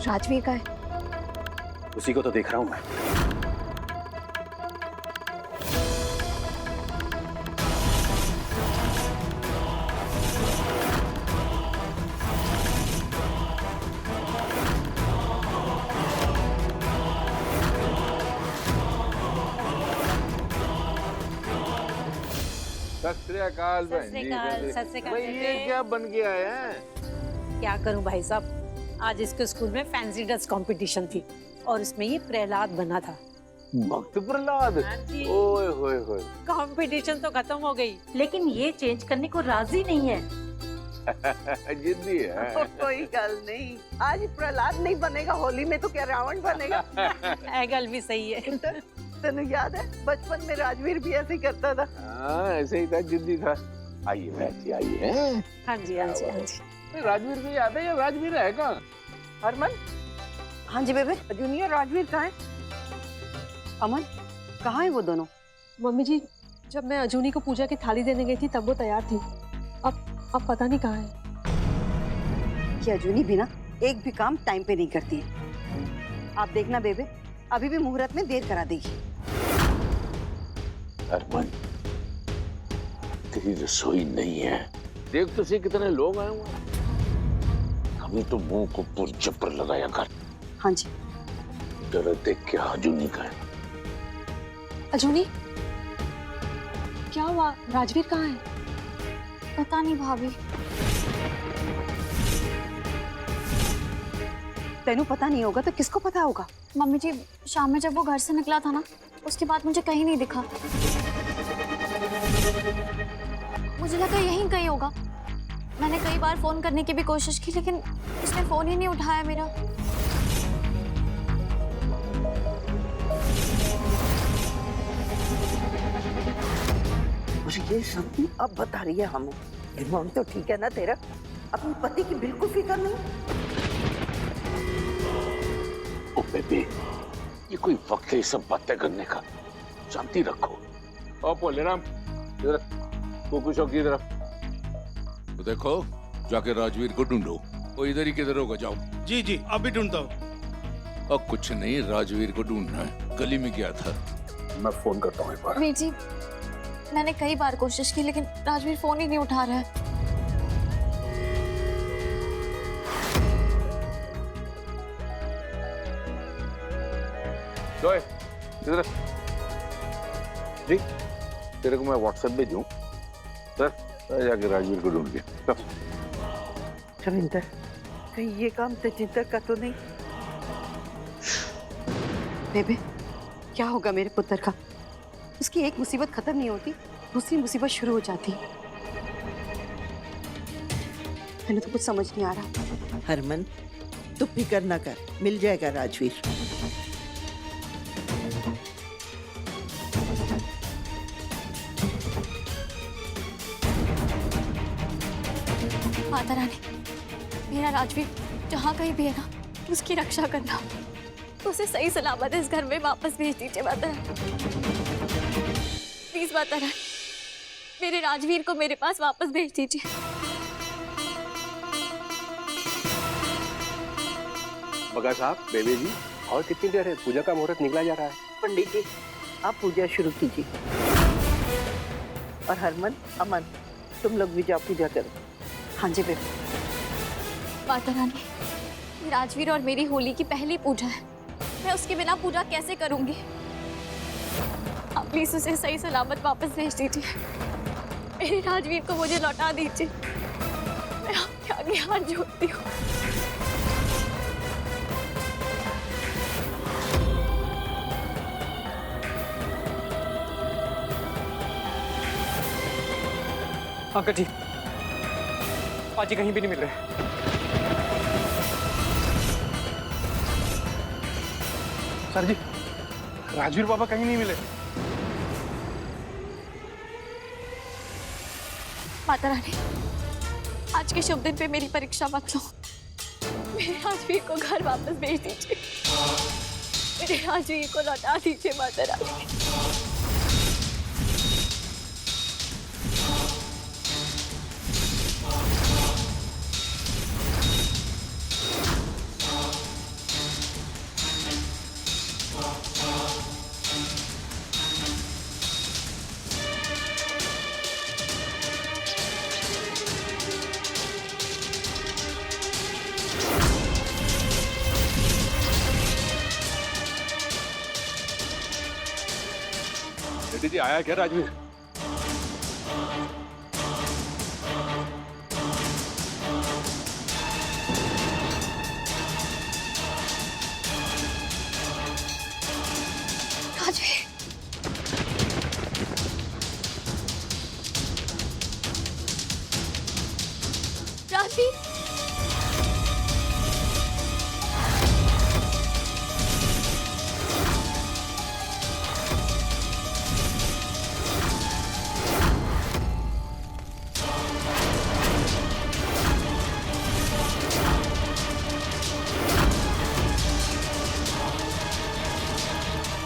राजवीर का है? उसी को तो देख रहा हूं मैं। सत श्री अकाल बहन जी। सत श्री अकाल। भाई ये क्या बन के आया है? क्या करूं भाई साहब, आज इसके स्कूल में फैंसी ड्रेस कंपटीशन थी और इसमें ये प्रहलाद बना था। भक्त प्रहलाद? ओए होए होए। कंपटीशन तो खत्म हो गई, लेकिन ये चेंज करने को राजी नहीं है। जिद्दी है। कोई गल नहीं, आज प्रहलाद नहीं बनेगा, होली में तो क्या रावण बनेगा। गल भी सही है। तेनू याद है बचपन में राजवीर भी ऐसे ही करता था। हाँ ऐसे ही था, जिद्दी था। आइए बहन जी आइए। हाँ जी हाँ जी हाँ जी। राजवीर भी आता है या राजवीर है कहाँ? हरमन। हाँ जी बेबे। जूनियर राजवीर कहाँ है? अमन, कहाँ है वो दोनों? मम्मी जी, जब मैं अजूनी को पूजा की थाली देने गई थी तब वो तैयार थी। अब पता नहीं कहाँ है। कि अजूनी भी ना एक भी काम टाइम पे नहीं करती है। आप देखना बेबे, अभी भी मुहूर्त में देर करा देगी। अरमान, तेरी रसोई नहीं है। देख तो सही कितने लोग आए हुए हैं। अभी तो मुंह को पुरजपर लगाया कर। हाँ जी। जरा देख के अजूनी का है। अजूनी, क्या हुआ? राजवीर कहाँ है? पता नहीं भाभी। तेनू पता नहीं होगा तो किसको पता होगा? मम्मी जी, शाम में जब वो घर से निकला था ना, उसके बाद मुझे कहीं नहीं दिखा। मुझे लगा यहीं कहीं होगा। मैंने कई बार फोन करने की भी कोशिश की, लेकिन उसने फोन ही नहीं उठाया मेरा। मुझे ये सब अब बता रही है हमें। दिमाग तो ठीक है ना तेरा? अपने पति की बिल्कुल फिक्र नहीं। ओ बेबी, ये कोई वक्त है सब बातें करने का। शांति रखो। ओ पोलेराम, इधर कुकु शौक की तरफ तो देखो, जाके राजवीर को ढूंढो। वो इधर ही किधर होगा, जाओ। जी जी, अभी ढूंढता हूँ। अब कुछ नहीं, राजवीर को ढूंढना है। गली में गया था। मैं फोन करता हूँ एक बार। वीर जी, मैंने कई बार कोशिश की, लेकिन राजवीर फोन ही नहीं उठा रहा है। इधर जी, तेरे को मैं व्हाट्सएप भेजूं। सर जाके राजवीर को ढूंढ के। रविंदर, कहीं ये काम तेजिंदर का तो नहीं? बेबे, क्या होगा मेरे पुत्र का? उसकी एक मुसीबत खत्म नहीं होती, दूसरी मुसीबत शुरू हो जाती। मैंने तो कुछ समझ नहीं आ रहा। हरमन, तू फिक्र ना कर, मिल जाएगा राजवीर। माता रानी, मेरा राजवीर जहाँ कहीं भी है ना, उसकी रक्षा करना। उसे सही सलामत इस घर में वापस भेज दीजिए माता रानी। प्लीज माता रानी, मेरे राजवीर को मेरे पास वापस भेज दीजिए। बगा साहब, बेबी जी, और कितनी देर है? पूजा का मुहूर्त निकला जा रहा है। पंडित जी, आप पूजा शुरू कीजिए। और हरमन, अमन, तुम लोग भी जाओ पूजा करो। हाँ जी बेबे। माता रानी, ये राजवीर और मेरी होली की पहली पूजा है। मैं उसके बिना पूजा कैसे करूंगी? आप प्लीज उसे सही सलामत वापस भेज दीजिए। मेरे राजवीर को मुझे लौटा दीजिए। मैं आपके आगे हाथ जोड़ती हूँ। अंकल जी, पाजी कहीं भी नहीं मिल रहे। सर जी, राजवीर बाबा कहीं नहीं मिले। माता रानी, आज के शुभ दिन पे मेरी परीक्षा मत लो। मेरे राजवीर को घर वापस भेज दीजिए। मेरे राजवीर को लौटा दीजिए माता रानी। सेठी जी आया क्या राजवीर? राजवीर, राजवीर,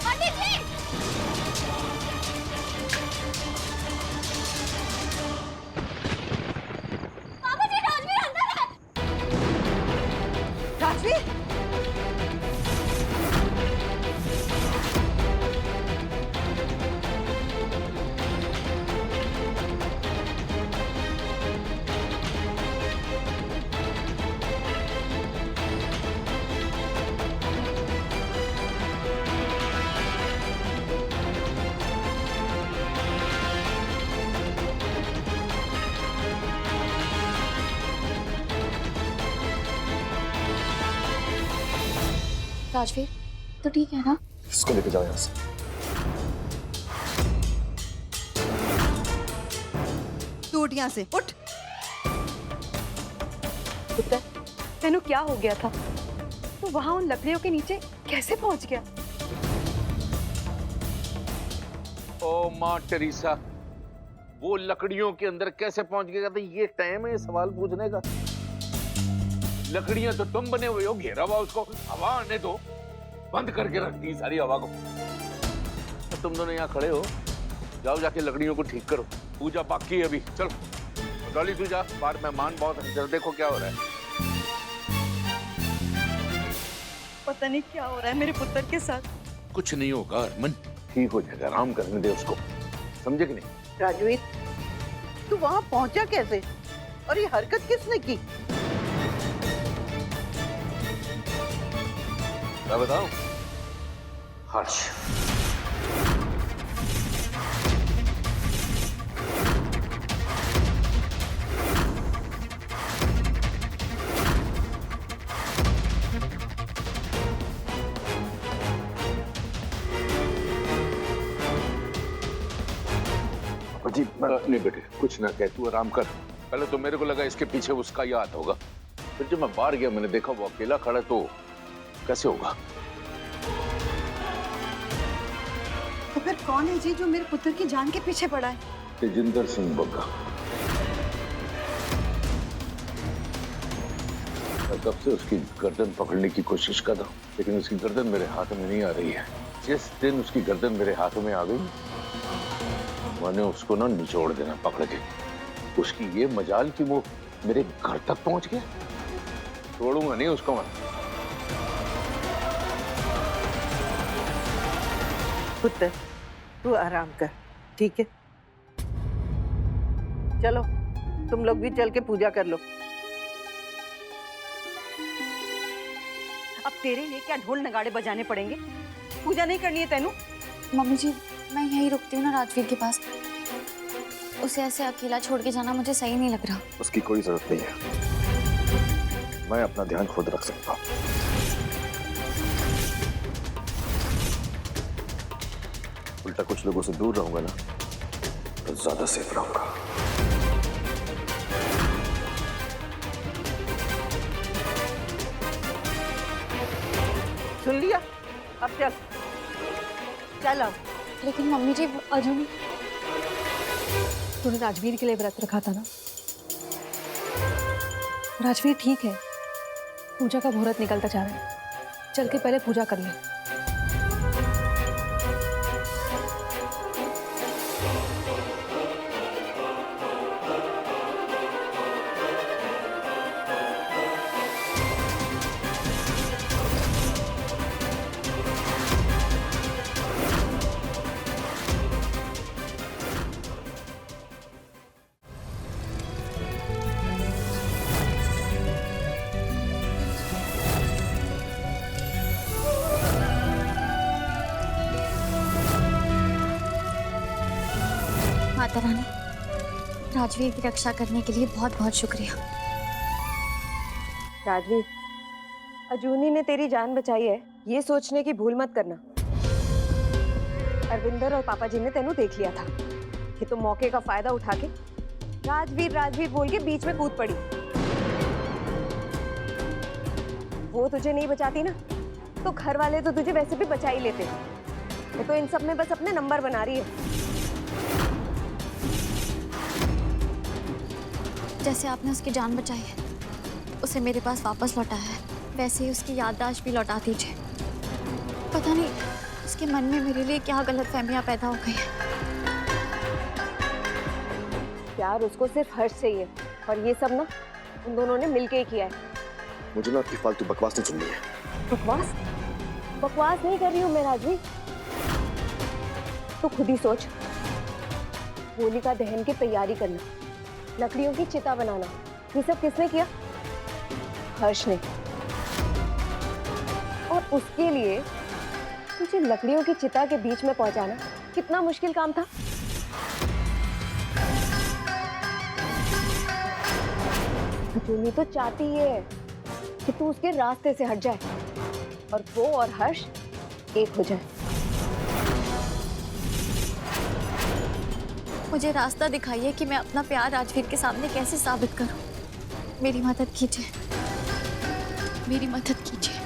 पंडित जी! पापा जी, राजवीर अंदर है। राजवीर, राजवीर, तो ठीक है ना? इसको लेके जाओ यहाँ से। तू उठ यहाँ से, उठ। पुत्र, तेनू क्या हो गया था? तू वहां उन लकड़ियों के नीचे कैसे पहुंच गया? ओ माँ टेरेसा, वो लकड़ियों के अंदर कैसे पहुंच गया था? ये टाइम है ये सवाल पूछने का? लकड़ियां तो तुम बने हुए हो, घेरा हुआ उसको, हवा आने दो, बंद करके रख दी सारी हवा को। तो तुम दोनों यहाँ खड़े हो, जाओ जाके लकड़ियों को ठीक करो, पूजा बाकी है अभी। चलो डॉली तू जा, बाहर मेहमान बहुत है, जरा देखो क्या हो रहा है। पता नहीं क्या हो रहा है मेरे पुत्र के साथ। कुछ नहीं होगा हरमन। ठीक हो जाएगा, आराम करने दे उसको, समझे कि नहीं? राजवीर, तू वहां पहुंचा कैसे और ये हरकत किसने की? मैं बताऊं? हर्ष। जी नहीं बेटे, कुछ ना कह, तू आराम कर। पहले तो मेरे को लगा इसके पीछे उसका ही हाथ होगा, फिर जब मैं बाहर गया मैंने देखा वो अकेला खड़ा, तो कैसे होगा? तो फिर कौन है जी जो मेरे पुत्र की जान के पीछे पड़ा है? तेजिंदर सिंह बग्गा। मैं कब से उसकी गर्दन पकड़ने की कोशिश कर रहा हूँ, लेकिन उसकी गर्दन मेरे हाथ में नहीं आ रही है। जिस दिन उसकी गर्दन मेरे हाथों में आ गई, मैंने उसको ना निचोड़ देना पकड़ के। उसकी ये मजाल कि वो मेरे घर तक पहुंच गया। छोड़ूंगा नहीं उसको मैं। पुत्र, तू आराम कर, ठीक है? चलो तुम लोग भी चल के पूजा कर लो। अब तेरे लिए क्या ढोल नगाड़े बजाने पड़ेंगे? पूजा नहीं करनी है तेनू? मम्मी जी, मैं यहीं रुकती हूँ ना राजवीर के पास। उसे ऐसे अकेला छोड़ के जाना मुझे सही नहीं लग रहा। उसकी कोई जरूरत नहीं है, मैं अपना ध्यान खुद रख सकता हूँ। उल्टा कुछ लोगों से दूर रहूंगा ना तो ज्यादा सेफ रहूंगा। सुन लिया? अब चल, चल अब। लेकिन मम्मी जी, अर्जुन, तूने राजवीर के लिए व्रत रखा था ना? राजवीर ठीक है, पूजा का मुहूर्त निकलता जा रहा है, चल के पहले पूजा कर ले। माता रानी, राजवीर की रक्षा करने के लिए बहुत बहुत शुक्रिया। राजवीर, अजूनी ने तेरी जान बचाई है, ये सोचने की भूल मत करना। अरविंदर और पापा जी ने तेनू देख लिया था कि तुम मौके का फायदा उठा के राजवीर राजवीर बोल के बीच में कूद पड़ी। वो तुझे नहीं बचाती ना, तो घर वाले तो तुझे वैसे भी बचा ही लेते। वो तो इन सब में बस अपने नंबर बना रही है। जैसे आपने उसकी जान बचाई है, उसे मेरे पास वापस लौटाया है, वैसे ही उसकी याददाश्त भी लौटा दीजिए। पता नहीं उसके मन में मेरे लिए क्या गलतफहमियां पैदा हो गई हैं। प्यार उसको सिर्फ हर्ष चाहिए, और ये सब ना उन दोनों ने मिलके ही किया है। मुझे ना आपकी फालतू बकवास नहीं सुननी है। बकवास? बकवास नहीं कर रही हूँ मैं राजवीर। तो खुद ही सोच, होलिका दहन की तैयारी करना, लकड़ियों की चिता बनाना, ये सब किसने किया? हर्ष ने। और उसके लिए तुझे लकड़ियों की चिता के बीच में पहुंचाना कितना मुश्किल काम था। जूनी तो चाहती है कि तू उसके रास्ते से हट जाए और वो और हर्ष एक हो जाए। मुझे रास्ता दिखाइए कि मैं अपना प्यार राजवीर के सामने कैसे साबित करूं। मेरी मदद कीजिए, मेरी मदद कीजिए।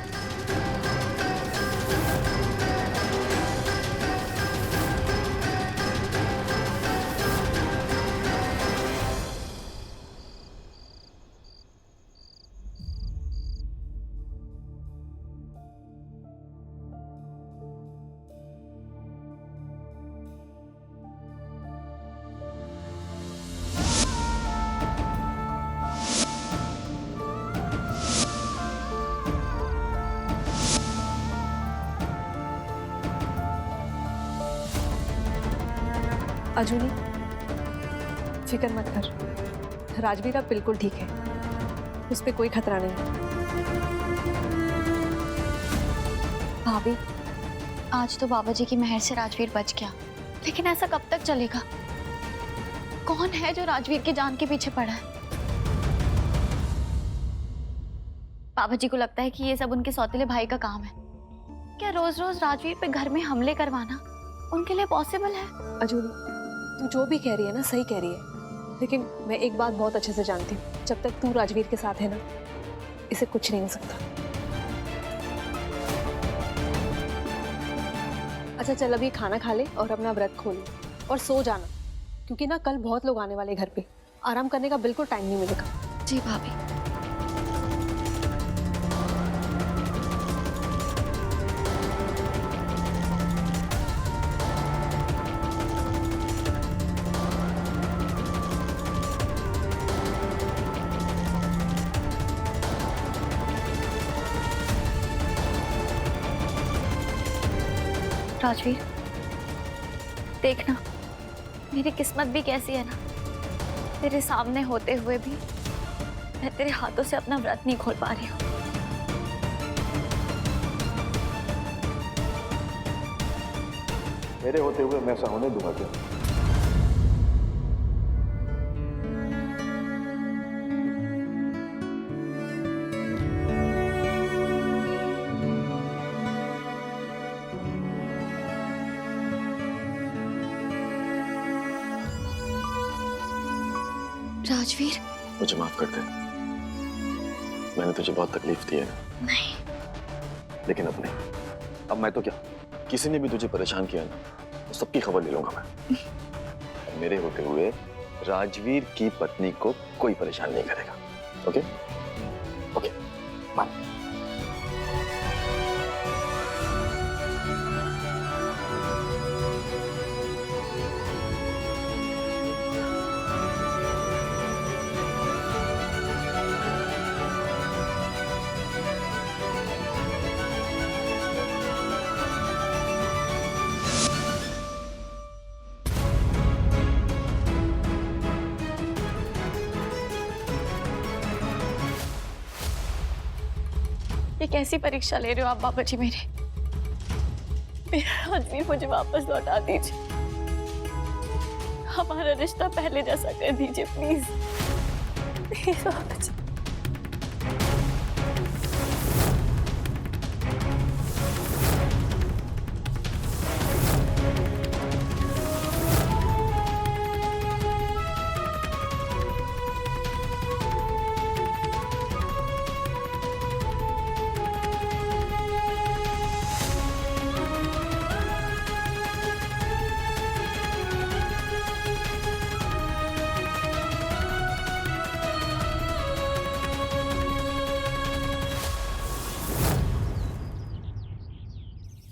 अजूनी, फिक्र मत कर, राजवीर अब बिल्कुल ठीक है, उस पर कोई खतरा नहीं है। भाभी, आज तो बाबा जी की मेहर से राजवीर बच गया, लेकिन ऐसा कब तक चलेगा? कौन है जो राजवीर की जान के पीछे पड़ा है? बाबा जी को लगता है कि ये सब उनके सौतेले भाई का काम है। क्या रोज रोज राजवीर पे घर में हमले करवाना उनके लिए पॉसिबल है? अजूनी, तू जो भी कह रही है ना, सही कह रही है, लेकिन मैं एक बात बहुत अच्छे से जानती हूँ, जब तक तू राजवीर के साथ है ना, इसे कुछ नहीं हो सकता। अच्छा चल, अभी खाना खा ले और अपना व्रत खोल ले और सो जाना, क्योंकि ना कल बहुत लोग आने वाले घर पे, आराम करने का बिल्कुल टाइम नहीं मिलेगा। जी भाभी। राजवीर, देखना मेरी किस्मत भी कैसी है ना, तेरे सामने होते हुए भी मैं तेरे हाथों से अपना व्रत नहीं खोल पा रही हूँ। मेरे होते हुए मैं ऐसा होने दूंगा क्या? राजवीर, मुझे माफ कर दे, मैंने तुझे बहुत तकलीफ दी है। नहीं। लेकिन अब नहीं, अब मैं तो क्या, किसी ने भी तुझे परेशान किया ना, तो सबकी खबर ले लूंगा मैं। मेरे होते हुए राजवीर की पत्नी को कोई परेशान नहीं करेगा। Okay okay bye. ये कैसी परीक्षा ले रहे हो आप बाबा जी मेरे? मेरा राजवीर मुझे वापस लौटा दीजिए। हमारा रिश्ता पहले जैसा कर दीजिए प्लीज।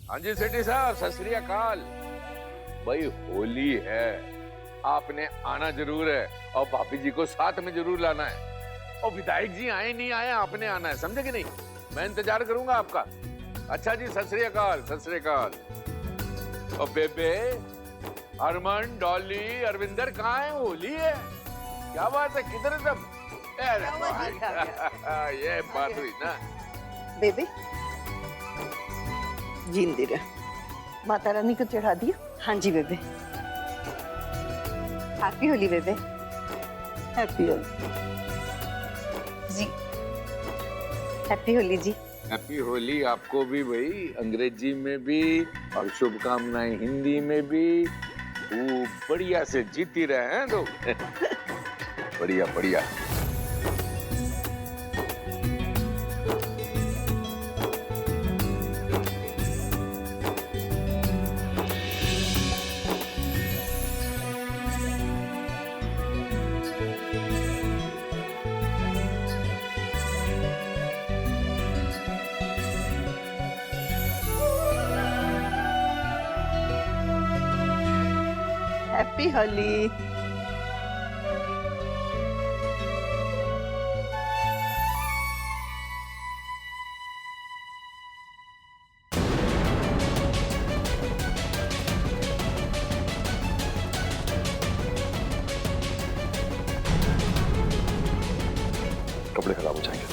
हाँ जी सेठी साहब, सत श्री अकाल। भाई होली है, आपने आना जरूर है और भाभी जी को साथ में जरूर लाना है। और विधायक जी आए नहीं आए, आपने आना है, समझे कि नहीं? मैं इंतजार करूंगा आपका। अच्छा जी, सत श्री अकाल, सत श्री अकाल। और बेबे, हरमन, डॉली, अरविंदर कहाँ है? होली है, क्या बात है, किधर है सब? ये बात हुई ना बेबे, जिंदी रह। माता रानी को चढ़ा दिया? हाँ जी बेबे। हैप्पी होली बेबे। हैप्पी होली जी। हैप्पी होली जी। हैप्पी होली आपको भी भाई, अंग्रेजी में भी और शुभकामनाएं हिंदी में भी। वो बढ़िया से जीती रहे हैं तो बढ़िया बढ़िया। हैप्पी होली। कपड़े खराब हो जाएंगे,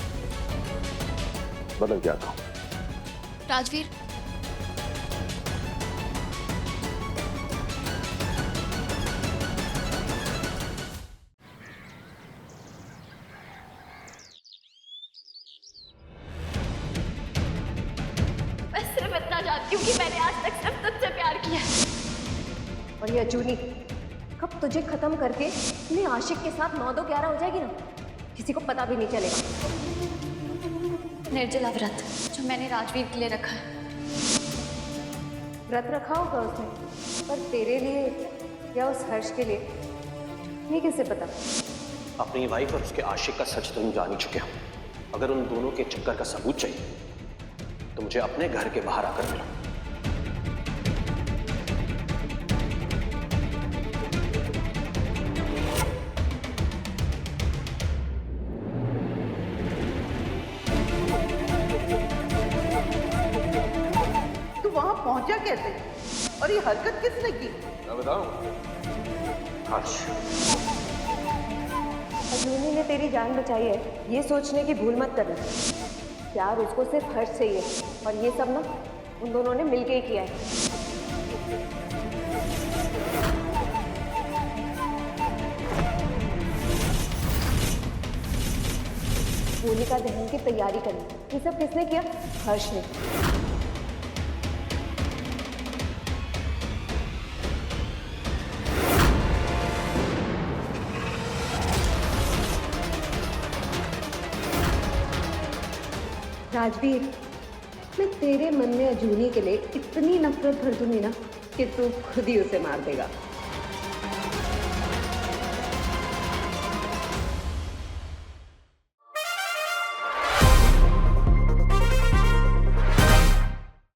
बदल के आता हूँ। राजवीर, मैं सिर्फ इतना जानती हूँ कि मैंने आज तक सिर्फ तुझसे प्यार किया है। और ये अजूनी कब तुझे खत्म करके अपने आशिक के साथ 9-2-11 हो जाएगी ना, किसी को पता भी नहीं चलेगा। निर्जला व्रत जो मैंने राजवीर के लिए रखा है। व्रत रखा होगा उसने, पर तेरे लिए या उस हर्ष के लिए ये किसे पता? अपनी वाइफ और उसके आशिक का सच तो हम जान ही चुके हैं। अगर उन दोनों के चक्कर का सबूत चाहिए तो मुझे अपने घर के बाहर आकर मिलो। तू वहां पहुंचा कैसे? और ये हरकत किसने की? मैं बताऊं? हर्ष, अजूनी ने तेरी जान बचाई है, ये सोचने की भूल मत करना। प्यार उसको सिर्फ हर्ष चाहिए, और ये सब ना उन दोनों ने मिलके ही किया है। होलिका दहन की तैयारी करनी, ये सब किसने किया? हर्ष ने। राजवीर, मैं तेरे मन में अजूनी के लिए इतनी नफरत भर दूंगी ना कि तू खुद ही उसे मार देगा।